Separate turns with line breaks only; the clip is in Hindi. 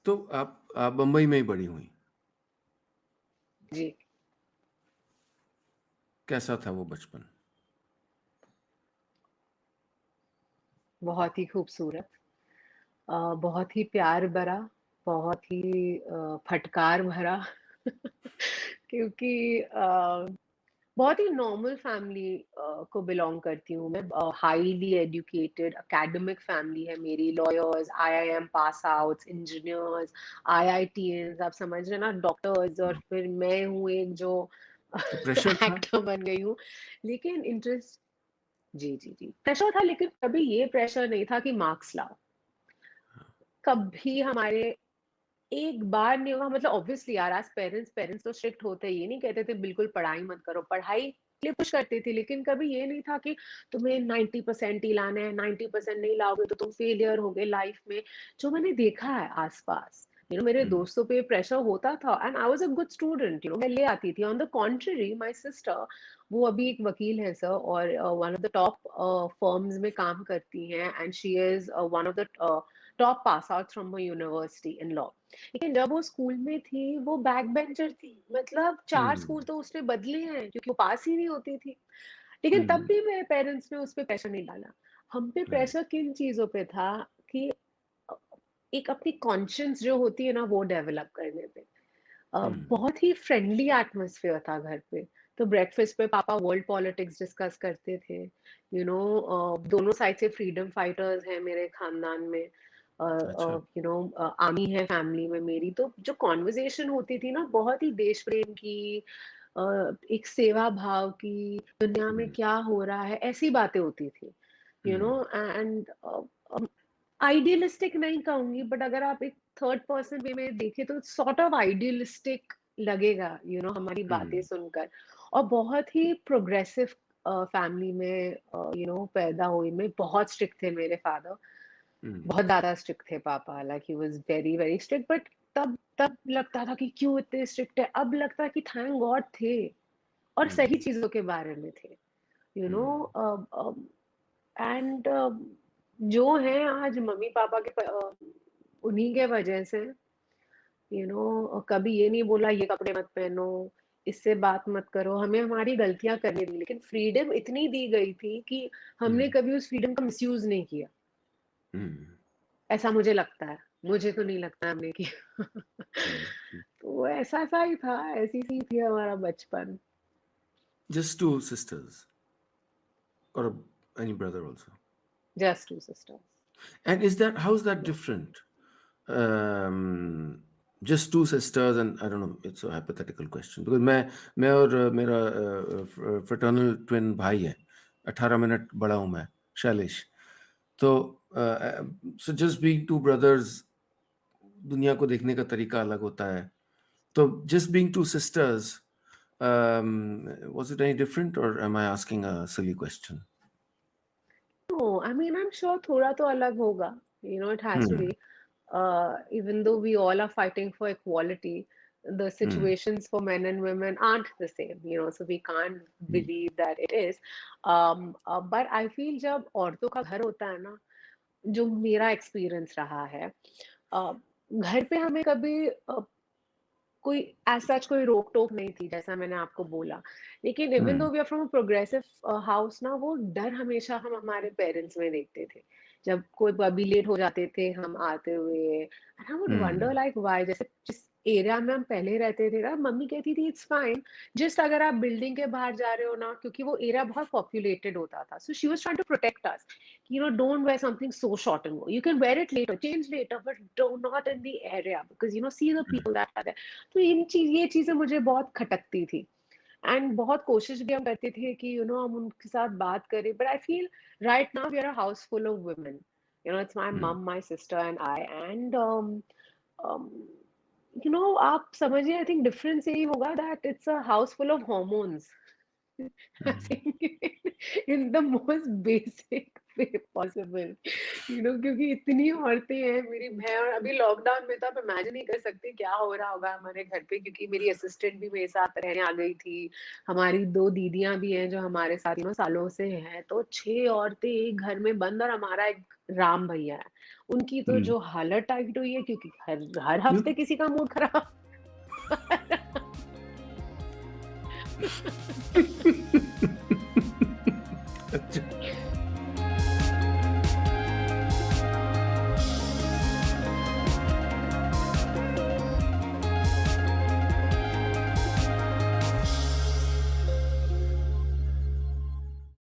तो आप बम्बई में ही बड़ी हुई।
जी।
कैसा था वो बचपन?
बहुत ही खूबसूरत, बहुत ही प्यार भरा, बहुत ही फटकार भरा क्योंकि बहुत ही नॉर्मल फैमिली को बिलॉन्ग करती हूँ मैं। हाईली एजुकेटेड एकेडमिक फैमिली है मेरी, लॉयर्स, आईआईएम पास आउट्स, इंजीनियर्स, आईआईटीएंस, आप समझ रहे हैं ना, डॉक्टर्स। और फिर मैं हूँ एक जो
तो प्रेशर था?
एक्टर बन गई हूँ। लेकिन इंटरेस्ट, जी जी जी, प्रेशर था, लेकिन कभी ये प्रेशर नहीं था कि मार्क्स लाओ। कभी हमारे एक बार नहीं होगा, मतलब ऑब्वियसली यार, आज पेरेंट्स पेरेंट्स तो स्ट्रिक्ट होते हैं, ये नहीं कहते थे बिल्कुल पढ़ाई मत करो, पढ़ाई के लिए पुश करती थी, लेकिन कभी ये नहीं था कि तुम्हें 90% ही लाना है, 90% नहीं लाओगे तो तुम फेलियर हो गए लाइफ में। जो मैंने देखा है आसपास, मेरे
हम्म।
दोस्तों पे प्रेशर होता था, and I was a good student, मैं ले आती थी। On the contrary, my sister, वो अभी एक वकील है सर, और one of the top firms में काम करती हैं, and she is one of the top pass out from a university in law. लेकिन जब वो स्कूल में थी, वो बैक बेंचर थी, मतलब 4 स्कूल
हम्म।
तो उसने बदले हैं क्योंकि वो पास ही नहीं होती थी। लेकिन तब
हम्म।
भी मेरे पेरेंट्स ने उस पे प्रेशर नहीं डाला। हम पे प्रेशर
राइट।
किन चीज़ों पे था कि अ, एक अपनी कॉन्शियस जो होती है ना, वो डेवलप करने पे।
हम्म।
बहुत ही फ्रेंडली एटमॉस्फेयर था घर पे। तो ब्रेकफास्ट पे पापा वर्ल्ड पॉलिटिक्स डिस्कस करते थे। दोनों साइड से फ्रीडम फाइटर्स हैं मेरे खानदान में।
अच्छा।
आर्मी है फैमिली में मेरी, तो जो कॉन्वर्जेशन होती थी ना, बहुत ही देश प्रेम की, एक सेवा भाव की, दुनिया में
हम्म।
क्या हो रहा है, ऐसी बातें होती थी।
हम्म।
एंड आइडियलिस्टिक नहीं कहूंगी, बट अगर आप एक थर्ड पर्सन वे में देखें तो सॉर्ट ऑफ आइडियलिस्टिक लगेगा, हमारी बातें
हम्म।
सुनकर। और बहुत ही प्रोग्रेसिव फैमिली में पैदा हुई मैं। बहुत स्ट्रिक्ट थे मेरे फादर,
हम्म।
बहुत ज्यादा स्ट्रिक्ट थे पापा, like he was very very strict. But तब तब लगता था कि क्यों इतने स्ट्रिक्ट है, अब लगता है कि थैंक गॉड थे, और सही
हम्म।
चीजों के बारे में थे। You know
hmm.
एंड जो है आज मम्मी पापा के उन्हीं के वजह से। कभी ये नहीं बोला ये कपड़े मत पहनो, इससे बात मत करो, हमें हमारी गलतियां करने दी, लेकिन फ्रीडम इतनी दी गई थी कि हमने
हम्म।
कभी उस फ्रीडम का मिसयूज नहीं किया।
हम्म।
ऐसा मुझे लगता है, मुझे तो नहीं लगता हमने किया।
हम्म।
तो ऐसा ऐसा ही था, ऐसी सी थी हमारा बचपन।
Just two sisters or any brother also?
Just two sisters.
And how's that different? Um, just two sisters, and I don't know, it's a hypothetical question because मैं और मेरा फ्रेटर्नल ट्विन भाई है, 18 मिनट बड़ा हूँ मैं, शैलेश। तो so just being two brothers, दुनिया को देखने का तरीका अलग होता है। तो just being two sisters, was it any different or am I asking a silly question?
No, I mean, I'm sure थोड़ा तो अलग होगा. It has to be.
Hmm.
Even though we all are fighting for equality, the
Hmm.
situations for men and women aren't the same, so we can't
Hmm.
believe that it is. But I feel जब औरतों का घर होता है ना, जो मेरा एक्सपीरियंस रहा है, अ, घर पे हमें कभी कोई एज़ सच कोई रोक-टोक नहीं थी, जैसा मैंने आपको बोला। लेकिन even though
Hmm.
We are from a progressive house ना, वो डर हमेशा हम हमारे पेरेंट्स में देखते थे। जब कोई कभी लेट हो जाते थे हम आते हुए, and I would wonder
Hmm.
Like why, जैसे जिस एरिया में हम पहले रहते थे ना, मम्मी कहती थी इट्स फाइन, जस्ट अगर आप बिल्डिंग के बाहर जा रहे हो ना, क्योंकि वो एरिया बहुत पॉपुलेटेड होता था। So she was trying to protect us, don't wear something so short and go. You can wear it later, change later, but do not in the area, because see the people that are there. तो ये चीजें मुझे बहुत खटकती थी। एंड बहुत कोशिश भी हम करते थे कि हम उनके साथ बात करें, but I feel right now we are a house full of women. It's my
Hmm.
Hmm, my sister and I, and आप समझिए, आई थिंक डिफरेंस यही होगा that it's a house full of hormones.
Hmm,
in the most basic way possible, क्योंकि इतनी औरतें हैं मेरी। मैं और अभी लॉकडाउन में तो आप इमेजिन नहीं कर सकते क्या हो रहा होगा हमारे घर पे, क्योंकि मेरी असिस्टेंट भी मेरे साथ रहने आ गई थी। हमारी 2 दीदियाँ भी हैं जो हमारे साथ सालों से हैं, तो 6 औरतें एक घर में बंद, और हमारा एक राम भैया है। उनकी तो
हुँ।
जो हालत टाइट हुई है, क्योंकि हर हर
क्यों?
हफ्ते किसी का मूड खराब।